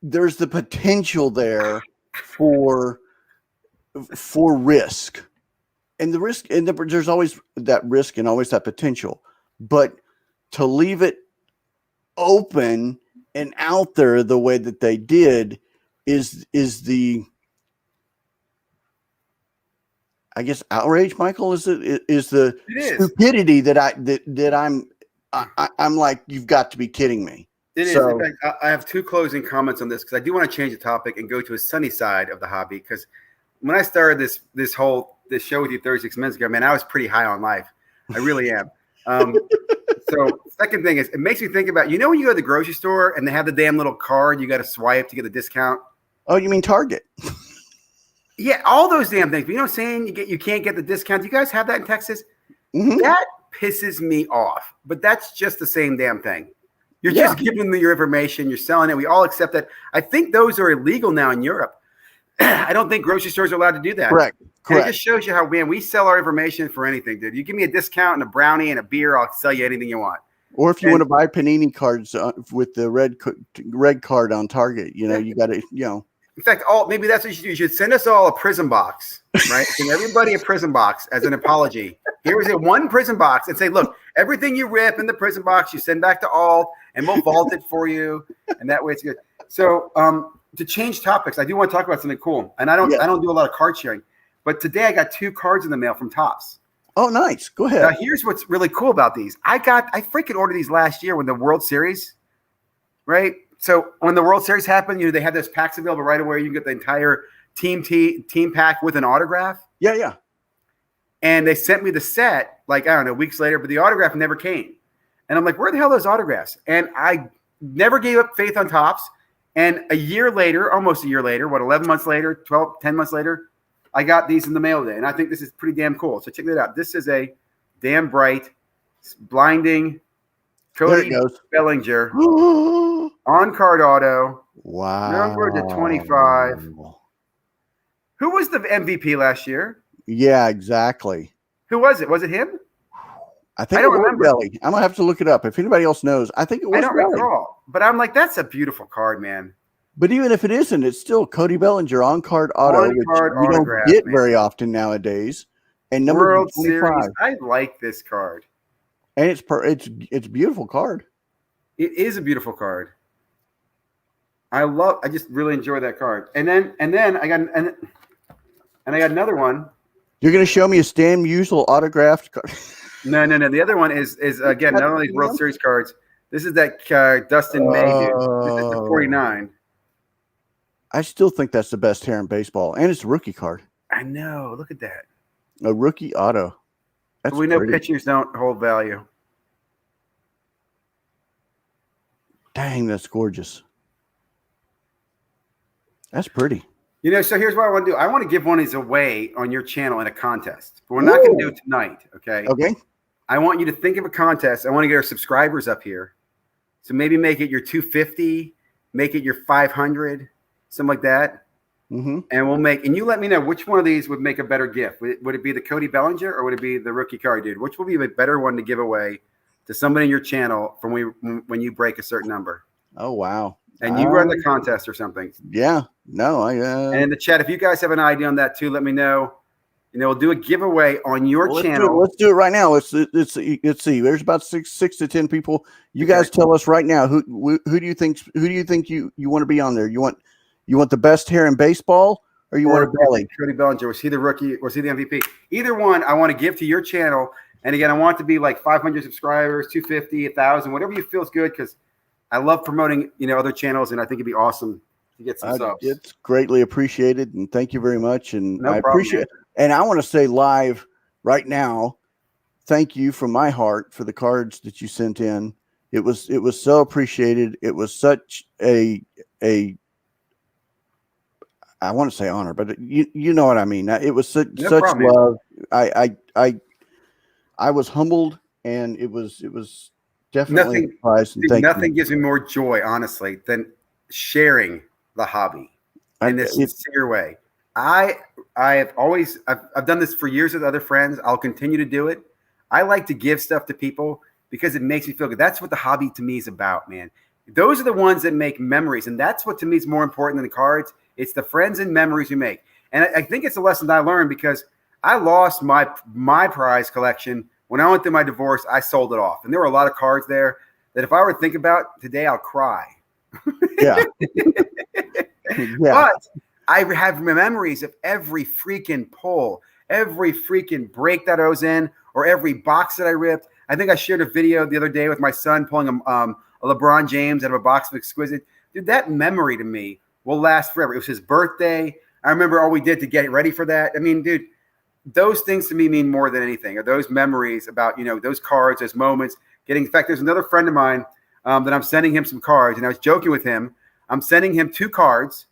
S1: there's the potential there for risk, and the risk, and there's always that risk and always that potential. But to leave it open and out there the way that they did is the, I guess, outrage, Michael, is the stupidity that I'm like, you've got to be kidding me.
S2: It is. In fact, I have two closing comments on this because I do want to change the topic and go to a sunny side of the hobby. Because when I started this show with you 36 minutes ago, man, I was pretty high on life. I really am. So second thing is, it makes me think about, when you go to the grocery store and they have the damn little card you got to swipe to get the discount.
S1: Oh, you mean Target?
S2: Yeah, all those damn things. But you know what I'm saying? You can't get the discount. Do you guys have that in Texas?
S1: Mm-hmm.
S2: That pisses me off. But that's just the same damn thing. You're just giving me your information. You're selling it. We all accept that. I think those are illegal now in Europe. I don't think grocery stores are allowed to do that.
S1: Correct.
S2: And it just shows you how, man, we sell our information for anything, dude. You give me a discount and a brownie and a beer, I'll sell you anything you want.
S1: Or if you want to buy Panini cards with the red card on Target, you got to,
S2: In fact, maybe that's what you should do. You should send us all a prison box, right? Send everybody a prison box as an apology. Here is one prison box, and say, look, everything you rip in the prison box, you send back to Alt, and we'll vault it for you, and that way it's good. So, to change topics, I do want to talk about something cool, and I don't do a lot of card sharing, but today I got 2 cards in the mail from Topps.
S1: Oh, nice. Go ahead.
S2: Now, here's what's really cool about these. I freaking ordered these last year when the World Series, right? So when the World Series happened, they had those packs available right away. You can get the entire team pack with an autograph.
S1: Yeah.
S2: And they sent me the set, weeks later, but the autograph never came. And I'm like, where the hell are those autographs? And I never gave up faith on Topps. And almost a year later, 11 months later, 10 months later, I got these in the mail today. And I think this is pretty damn cool. So check that out. This is a damn bright, blinding Cody Bellinger on-card auto.
S1: Wow.
S2: Numbered to 25. Who was the MVP last year?
S1: Yeah, exactly.
S2: Who was it? Was it him?
S1: I don't remember. Belly. I'm going to have to look it up. If anybody else knows, I think it was.
S2: I don't recall. But I'm like, that's a beautiful card, man.
S1: But even if it isn't, it's still Cody Bellinger on-card auto, which you don't get very often nowadays. And number
S2: World
S1: 25.
S2: Series. I like this card.
S1: And it's a beautiful card.
S2: It is a beautiful card. I just really enjoy that card. And then I got another one.
S1: You're going to show me a Stan Musial autographed card.
S2: No. The other one is again, not only World Series cards. This is that Dustin May dude. This is the 49.
S1: I still think that's the best hair in baseball, and it's a rookie card.
S2: I know. Look at that.
S1: A rookie auto. That's
S2: we know
S1: pretty.
S2: Pitchers don't hold value.
S1: Dang, that's gorgeous. That's pretty.
S2: So here's what I want to do. I want to give one of these away on your channel in a contest, but we're not going to do it tonight. Okay.
S1: Okay.
S2: I want you to think of a contest. I want to get our subscribers up here. So maybe make it your 250, make it your 500, something like that.
S1: Mm-hmm.
S2: And you let me know which one of these would make a better gift. Would it be the Cody Bellinger or would it be the rookie card, dude? Which will be a better one to give away to somebody in your channel when you break a certain number?
S1: Oh, wow.
S2: And you run the contest or something.
S1: Yeah. No,
S2: And in the chat, if you guys have an idea on that too, let me know. We'll do a giveaway on your channel.
S1: Let's do it right now. Let's see. There's about six to 10 people. You guys tell us right now who do you think you want to be on there? You want the best hair in baseball, or you want a belly?
S2: Cody Bellinger. Was he the rookie? Was he the MVP? Either one, I want to give to your channel. And again, I want it to be like 500 subscribers, 250, 1,000, whatever you feel is good, because I love promoting other channels, and I think it'd be awesome to get some subs.
S1: It's greatly appreciated, and thank you very much. And
S2: I
S1: appreciate it. And I want to say live right now, thank you from my heart for the cards that you sent in. It was so appreciated. It was such a I want to say honor, but you know what I mean. It was such
S2: problem,
S1: love. I was humbled, and it was definitely
S2: Nothing,
S1: a surprise. And thank
S2: nothing
S1: you.
S2: gives me more joy, honestly, than sharing the hobby in this sincere way. I've done this for years with other friends. I'll continue to do it. I like to give stuff to people because it makes me feel good. That's what the hobby to me is about, man. Those are the ones that make memories, and that's what to me is more important than the cards. It's the friends and memories you make. And I think it's a lesson that I learned because I lost my prize collection when I went through my divorce. I sold it off, and there were a lot of cards there that if I were to think about today, I'll cry.
S1: Yeah.
S2: But I have memories of every freaking pull, every freaking break that I was in, or every box that I ripped. I think I shared a video the other day with my son pulling a LeBron James out of a box of Exquisite. Dude, that memory to me will last forever. It was his birthday. I remember all we did to get ready for that. I mean, dude, those things to me mean more than anything. Are those memories about, those cards, those moments. In fact, there's another friend of mine that I'm sending him some cards, and I was joking with him. I'm sending him 2 cards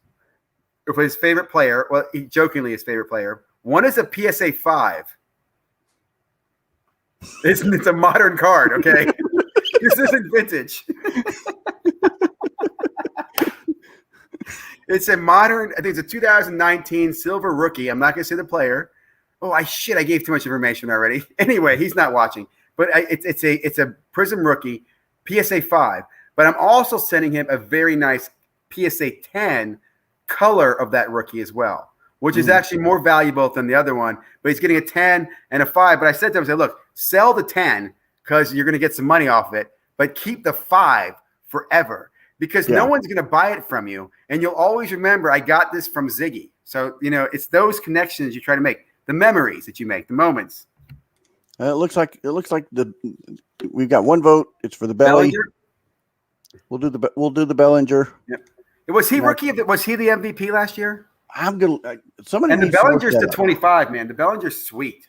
S2: of his favorite player. Well, jokingly his favorite player. One is a PSA 5. It's a modern card, okay? This isn't vintage. It's a modern, I think it's a 2019 silver rookie. I'm not going to say the player. Oh, I gave too much information already. Anyway, he's not watching. But it's a Prism rookie, PSA 5. But I'm also sending him a very nice PSA 10 color of that rookie as well, which is actually more valuable than the other one. But he's getting a 10 and a 5. But I said to him, look, sell the 10 because you're going to get some money off of it, but keep the 5 forever because no one's going to buy it from you. And you'll always remember, I got this from Ziggy. So, it's those connections you try to make, the memories that you make, the moments.
S1: It looks like we've got 1 vote. It's for the Belly.
S2: Bellinger?
S1: We'll do the Bellinger.
S2: Yep. Was he rookie? Was he the MVP last year?
S1: I'm gonna. Somebody.
S2: And the Bellinger's to 25, man. The Bellinger's sweet.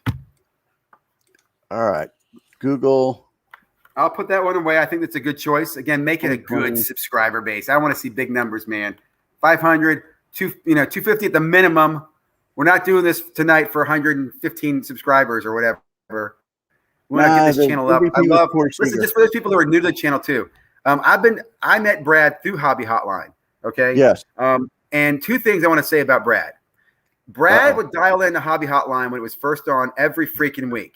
S1: All right, Google.
S2: I'll put that one away. I think that's a good choice. Again, make it a good subscriber base. I want to see big numbers, man. 500, 250 at the minimum. We're not doing this tonight for 115 subscribers or whatever. We want to get this channel up. Listen, just for those people who are new to the channel too. I met Brad through Hobby Hotline. Okay.
S1: Yes.
S2: And 2 things I want to say about Brad. Brad would dial in the Hobby Hotline when it was first on every freaking week.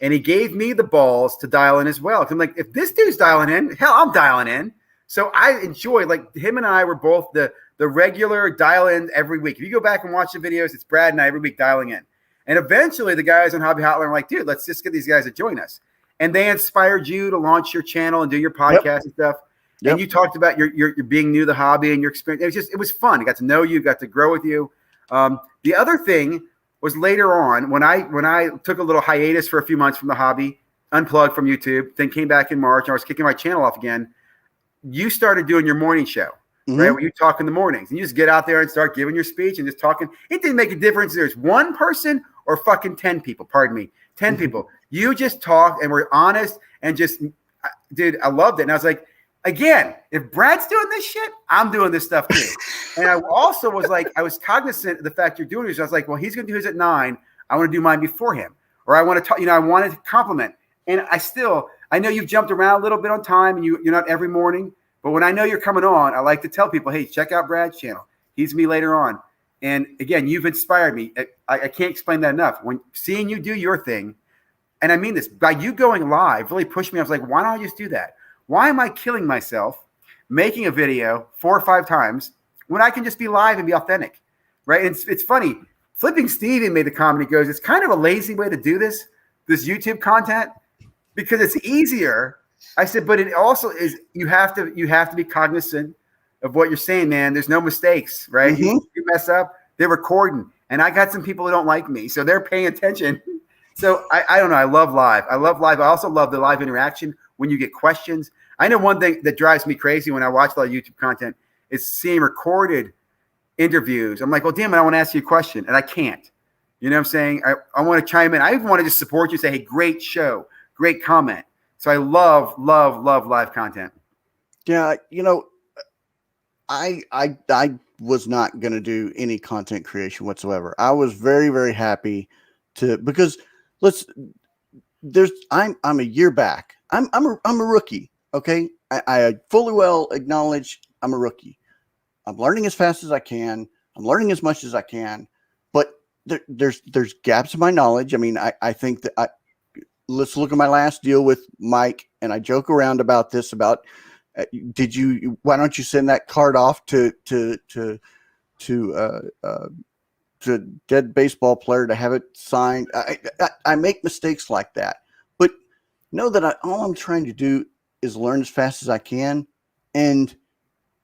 S2: And he gave me the balls to dial in as well. I'm like, if this dude's dialing in, hell, I'm dialing in. So I enjoy, like, him and I were both the regular dial in every week. If you go back and watch the videos, it's Brad and I every week dialing in. And eventually the guys on Hobby Hotline were like, dude, let's just get these guys to join us. And they inspired you to launch your channel and do your podcast and stuff. Yep. And you talked about your being new to the hobby and your experience. It was fun. I got to know you, got to grow with you. The other thing was later on when I took a little hiatus for a few months from the hobby, unplugged from YouTube, then came back in March and I was kicking my channel off again. You started doing your morning show, right? Where you talk in the mornings and you just get out there and start giving your speech and just talking. It didn't make a difference. There's 1 person or fucking 10 people, pardon me, 10 people. You just talked and were honest and just, dude, I loved it. And I was like, again, if Brad's doing this shit, I'm doing this stuff too. And I also was like, I was cognizant of the fact you're doing this. I was like, well, he's going to do his at 9. I want to do mine before him. Or I want to talk, I wanted to compliment. And I know you've jumped around a little bit on time and you're not every morning. But when I know you're coming on, I like to tell people, hey, check out Brad's channel. He's me later on. And again, you've inspired me. I can't explain that enough. When seeing you do your thing, and I mean this, by you going live really pushed me. I was like, why don't I just do that? Why am I killing myself making a video 4 or 5 times when I can just be live and be authentic, right? And it's funny. Flipping Stevie made the comment. He goes, it's kind of a lazy way to do this YouTube content because it's easier. I said, but it also is, you have to be cognizant of what you're saying, man. There's no mistakes, right? You mess up, they're recording. And I got some people who don't like me, so they're paying attention. So I don't know. I love live. I also love the live interaction when you get questions. I know one thing that drives me crazy when I watch a lot of YouTube content is seeing recorded interviews. I'm like, well, damn it, I want to ask you a question, and I can't You know what I'm saying? I want to chime in. I even want to just support you, say, hey, great show, great comment. So I love live content.
S1: Yeah, I was not going to do any content creation whatsoever. I was very, very happy because I'm a year back. I'm a rookie. Okay. I fully well acknowledge I'm a rookie. I'm learning as fast as I can. I'm learning as much as I can, but there's gaps in my knowledge. I mean, I think that let's look at my last deal with Mike, and I joke around about this, why don't you send that card off to a dead baseball player to have it signed? I make mistakes like that, but know that all I'm trying to do is learn as fast as I can. And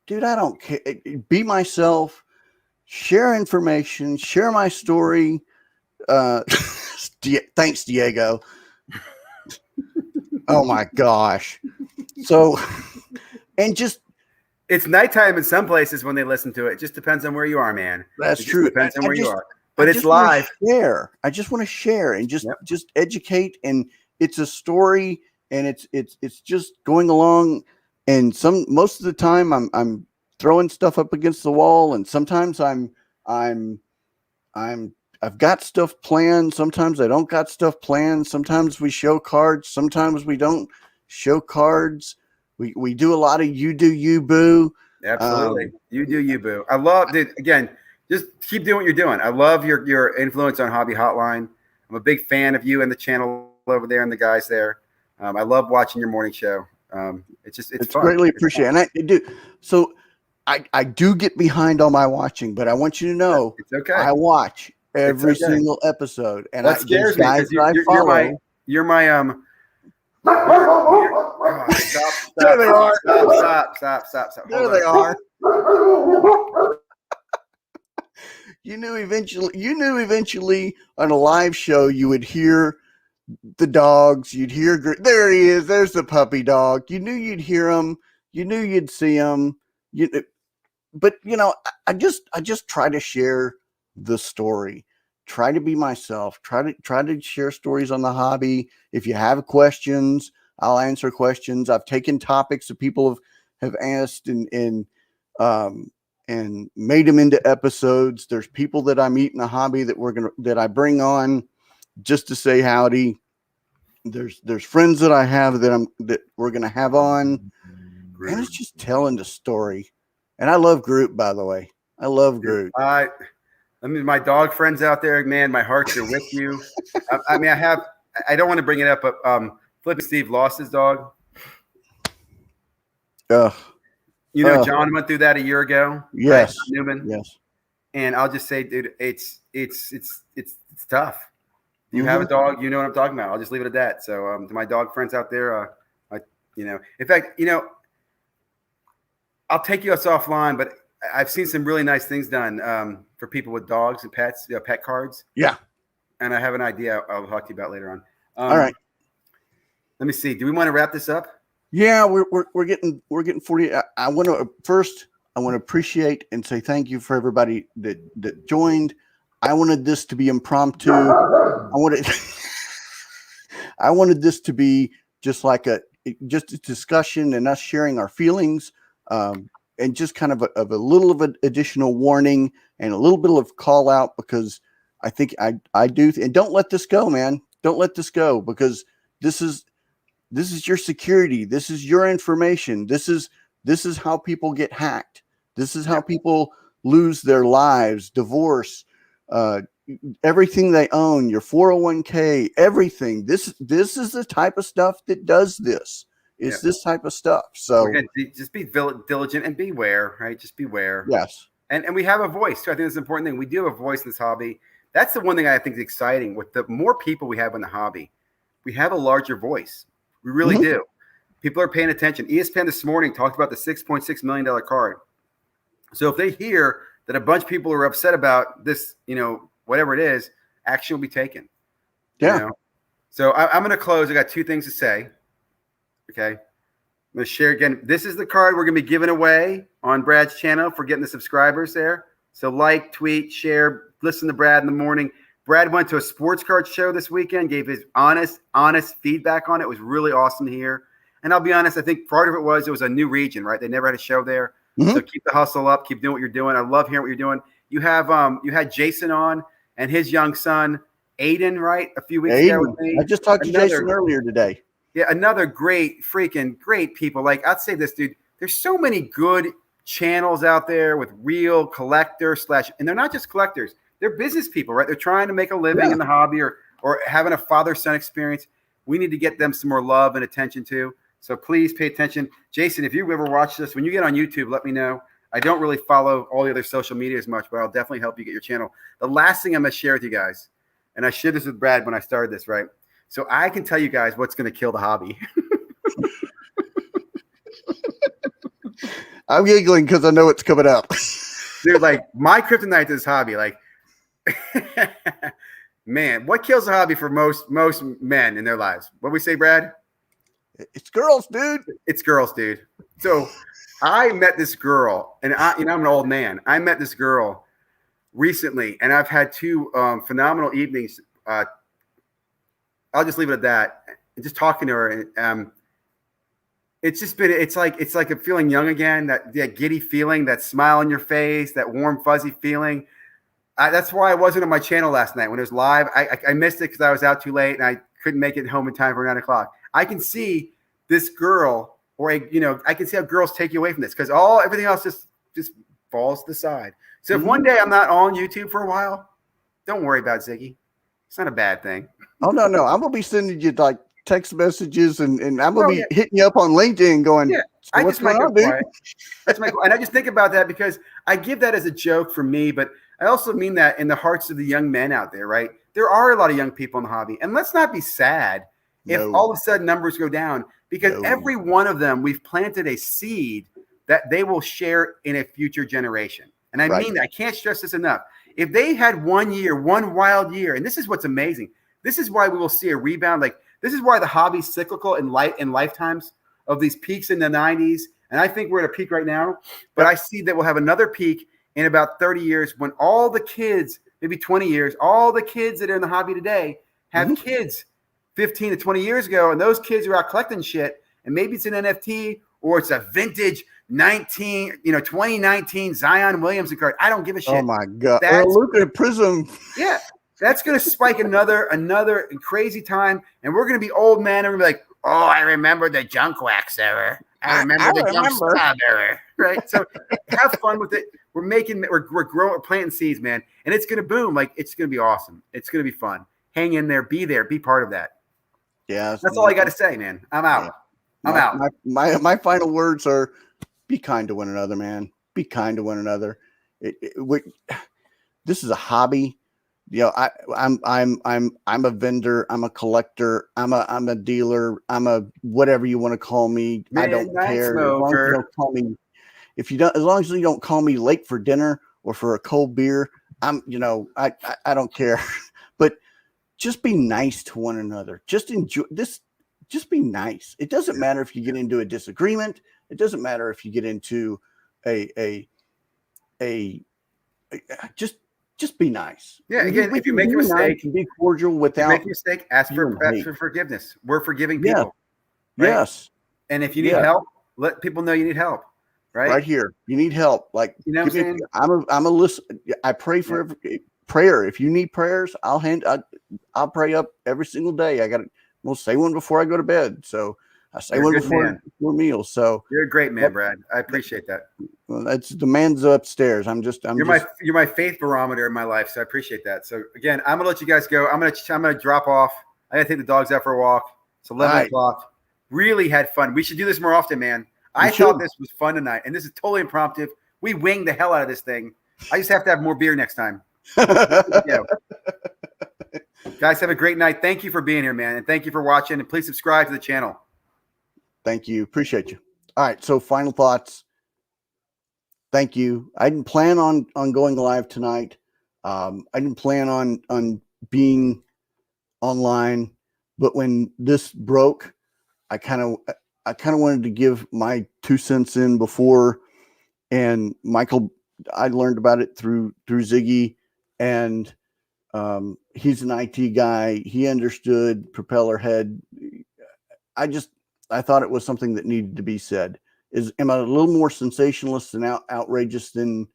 S1: dude, I don't care. Be myself, share information, share my story. Thanks, Diego. Oh my gosh. So, and just,
S2: it's nighttime in some places when they listen to it. It just depends on where you are, man.
S1: That's true.
S2: Depends on where you are. But it's live.
S1: I just want to share and just educate. And it's a story, and it's just going along. And most of the time I'm throwing stuff up against the wall, and sometimes I've got stuff planned. Sometimes I don't got stuff planned. Sometimes we show cards. Sometimes we don't show cards. We do a lot of you do you, boo.
S2: Absolutely. You do you, boo. I love, dude, again, just keep doing what you're doing. I love your influence on Hobby Hotline. I'm a big fan of you and the channel over there and the guys there. I love watching your morning show. It's fun.
S1: Greatly appreciated. And I do. So I do get behind on my watching, but I want you to know
S2: it's okay.
S1: I watch every single episode. And
S2: that scares me because you're my stop.
S1: There they are.
S2: Stop.
S1: There they are. You knew eventually on a live show you would hear the dogs. You'd hear, there he is. There's the puppy dog. You knew you'd hear him. You knew you'd see him. But I just try to share the story. Try to be myself. Try to share stories on the hobby. If you have questions, I'll answer questions. I've taken topics that people have asked and made them into episodes. There's people that I meet in the hobby that I bring on just to say howdy. There's friends that I have that we're gonna have on, and it's just telling the story. And I love Groot, by the way. I love Groot.
S2: I mean, my dog friends out there, man, my hearts are with you. I don't want to bring it up, but Flip and Steve lost his dog. John went through that a year ago.
S1: Yes.
S2: Right? Newman.
S1: Yes.
S2: And I'll just say, dude, it's tough. You have a dog, you know what I'm talking about. I'll just leave it at that. So to my dog friends out there, in fact, I'll take you us offline, but I've seen some really nice things done for people with dogs and pets, pet cards.
S1: Yeah.
S2: And I have an idea I'll talk to you about later on.
S1: All right.
S2: Let me see. Do we want to wrap this up?
S1: Yeah, we're getting 40. I want to appreciate and say thank you for everybody that joined. I wanted this to be impromptu. I wanted this to be just a discussion and us sharing our feelings, and just kind of a little of an additional warning and a little bit of call out, because I think I do. And don't let this go, man. Don't let this go, because this is your security. This is your information. This is how people get hacked. This is how people lose their lives, divorce, everything they own, your 401k, everything. This is the type of stuff that does this. It's this type of stuff. So
S2: just be diligent and beware, right? Just beware.
S1: Yes.
S2: And we have a voice too. I think that's an important thing. We do have a voice in this hobby. That's the one thing I think is exciting. With the more people we have in the hobby, we have a larger voice. We really do. People are paying attention. ESPN this morning talked about the $6.6 million card. So if they hear that a bunch of people are upset about this, whatever it is, action will be taken.
S1: Yeah.
S2: So I'm going to close. I got two things to say. Okay. I'm going to share again. This is the card we're going to be giving away on Brad's channel for getting the subscribers there. So like, tweet, share, listen to Brad in the morning. Brad went to a sports card show this weekend, gave his honest feedback on it. It was really awesome to hear. And I'll be honest, I think part of it was a new region, right? They never had a show there. So keep the hustle up, keep doing what you're doing. I love hearing what you're doing. You have you had Jason on and his young son, Aiden, right? A few weeks ago with me.
S1: I just talked to Jason earlier today.
S2: Yeah, another great people. Like, I'd say this, dude, there's so many good channels out there with real collectors and they're not just collectors, they're business people, right? They're trying to make a living in the hobby or having a father-son experience. We need to get them some more love and attention too. So please pay attention. Jason, if you ever watch this, when you get on YouTube, let me know. I don't really follow all the other social media as much, but I'll definitely help you get your channel. The last thing I'm going to share with you guys, and I shared this with Brad when I started this, right? So I can tell you guys what's going to kill the hobby.
S1: I'm giggling because I know it's coming up.
S2: Dude, like, my kryptonite to this hobby, like, man, what kills the hobby for most men in their lives? What we say, Brad?
S1: It's girls, dude.
S2: It's girls, dude. So I met this girl, and I'm an old man. I met this girl recently, and I've had two phenomenal evenings. I'll just leave it at that. And just talking to her, and it's just been. It's like a feeling young again. That giddy feeling, that smile on your face, that warm fuzzy feeling. That's why I wasn't on my channel last night when it was live. I missed it because I was out too late and I couldn't make it home in time for 9 o'clock. I can see this girl, I can see how girls take you away from this because everything else just falls to the side. So if one day I'm not on YouTube for a while, don't worry about Ziggy. It's not a bad thing.
S1: Oh no, I'm gonna be sending you like text messages and I'm gonna be hitting you up on LinkedIn going,
S2: yeah,
S1: so what's going on, dude?
S2: That's and I just think about that because I give that as a joke for me, but I also mean that in the hearts of the young men out there, right? There are a lot of young people in the hobby, and let's not be sad if all of a sudden numbers go down because every one of them, we've planted a seed that they will share in a future generation. And I mean that. I can't stress this enough. If they had one wild year, and this is what's amazing. This is why we will see a rebound. Like, this is why the hobby's cyclical in lifetimes of these peaks in the 90s. And I think we're at a peak right now, but I see that we'll have another peak in about 30 years when all the kids, maybe 20 years, all the kids that are in the hobby today have kids 15 to 20 years ago, and those kids are out collecting shit, and maybe it's an NFT or it's a vintage 2019 Zion Williamson card. I don't give a shit.
S1: Oh my God. Look at Prism.
S2: Yeah. That's going to spike another crazy time, and we're going to be old men, and we're going to be like, oh, I remember the junk wax era. I remember the junk stop era. Right? So have fun with it. We're growing, we're planting seeds, man, and it's going to boom. Like, it's going to be awesome. It's going to be fun. Hang in there, be part of that.
S1: Yeah.
S2: That's all I got to say, man. I'm out.
S1: Yeah. My final words are be kind to one another, man. Be kind to one another. This is a hobby. I'm a vendor. I'm a collector. I'm a dealer. I'm a whatever you want to call me. I don't care. As long as you don't call me, as long as you don't call me late for dinner or for a cold beer, I don't care. But just be nice to one another. Just enjoy this. Just be nice. It doesn't matter if you get into a disagreement. It doesn't matter if you get into just be nice.
S2: Yeah. Again, if you make a mistake,
S1: nice, be cordial without.
S2: Make a mistake, ask for forgiveness. We're forgiving people.
S1: Yeah. Right? Yes.
S2: And if you need help, let people know you need help. Right
S1: here. You need help. Like,
S2: you know what I'm saying?
S1: I'm a listen. I pray for every prayer. If you need prayers, I'll pray up every single day. We'll say one before I go to bed. So I say one before meals. So
S2: you're a great man, Brad. I appreciate that.
S1: Well, that's the man's upstairs.
S2: You're my faith barometer in my life. So I appreciate that. So again, I'm gonna let you guys go. I'm gonna drop off. I gotta take the dogs out for a walk. It's 11 o'clock. Really had fun. We should do this more often, man. I thought this was fun tonight, and this is totally impromptu. We winged the hell out of this thing. I just have to have more beer next time. Guys, have a great night. Thank you for being here, man, and thank you for watching. And please subscribe to the channel.
S1: Thank you. Appreciate you. All right. So final thoughts. Thank you. I didn't plan on going live tonight. I didn't plan on being online, but when this broke, I kind of wanted to give my 2 cents in before, and Michael, I learned about it through Ziggy, and He's an IT guy. He understood propeller head. I thought it was something that needed to be said. Am I a little more sensationalist and outrageous than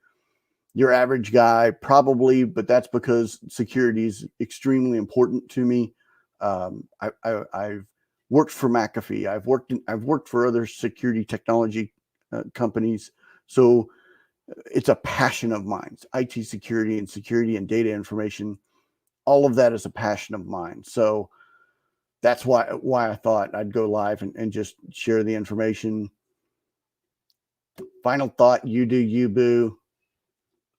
S1: your average guy? Probably, but that's because security is extremely important to me. I've worked for McAfee. I've worked for other security technology companies. So it's a passion of mine. IT security and data information. All of that is a passion of mine. So that's why I thought I'd go live and just share the information. Final thought, you do you, boo.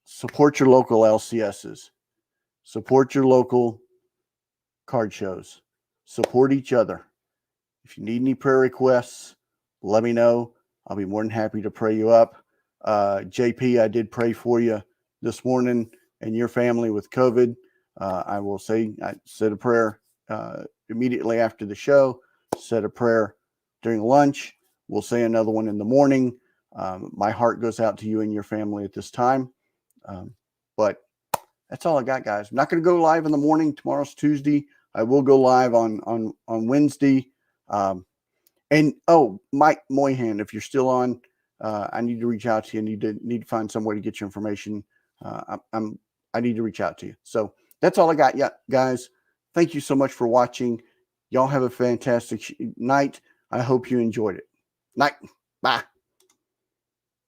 S1: Support your local LCSs. Support your local card shows. Support each other. If you need any prayer requests, let me know. I'll be more than happy to pray you up. JP, I did pray for you this morning and your family with COVID. I will say, I said a prayer immediately after the show, said a prayer during lunch. We'll say another one in the morning. My heart goes out to you and your family at this time. But that's all I got, guys. I'm not going to go live in the morning. Tomorrow's Tuesday. I will go live on Wednesday. And Mike Moyhan, if you're still on, I need to reach out to you. I need to find some way to get your information. I need to reach out to you. So that's all I got. Yeah, guys. Thank you so much for watching. Y'all have a fantastic night. I hope you enjoyed it. Night. Bye.